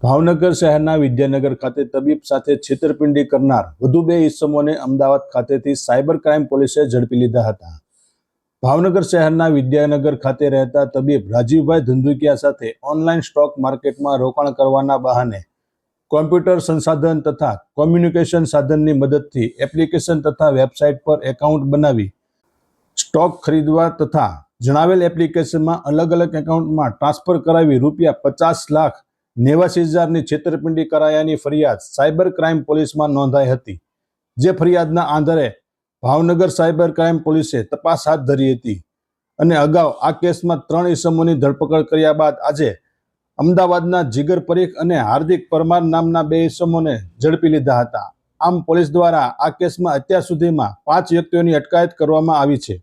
ભાવનગર શહેરના વિદ્યાનગર ખાતે તબીબ સાથે છેતરપિંડી કરનાર વધુ બે ઇસમોને અમદાવાદ ખાતેથી સાયબર ક્રાઇમ પોલીસે ઝડપી લીધા હતા। ભાવનગર શહેરના વિદ્યાનગર ખાતે રહેતા તબીબ રાજીવભાઈ ધંધુકિયા સાથે ઓનલાઈન સ્ટોક માર્કેટમાં રોકાણ કરવાના બહાને કોમ્પ્યુટર સંસાધન તથા કોમ્યુનિકેશન સાધનની મદદથી એપ્લિકેશન તથા વેબસાઇટ પર એકાઉન્ટ બનાવી સ્ટોક ખરીદવા તથા જણાવેલ એપ્લિકેશનમાં અલગ અલગ એકાઉન્ટમાં ટ્રાન્સફર કરાવી ₹50,89,000ની છેતરપિંડી કરાયાની ફરિયાદ સાયબર ક્રાઇમ પોલીસમાં નોંધાઈ હતી। જે ફરિયાદના આધારે ભાવનગર સાયબર ક્રાઇમ પોલીસે તપાસ હાથ ધરી હતી અને અગાઉ આ કેસમાં 3 ઇસમોની ધરપકડ કર્યા બાદ આજે અમદાવાદના જીગર પરીખ અને હાર્દિક પરમાર નામના 2 ઇસમોને ઝડપી લીધા હતા। આમ પોલીસ દ્વારા આ કેસમાં અત્યાર સુધીમાં 5 વ્યક્તિઓની અટકાયત કરવામાં આવી છે।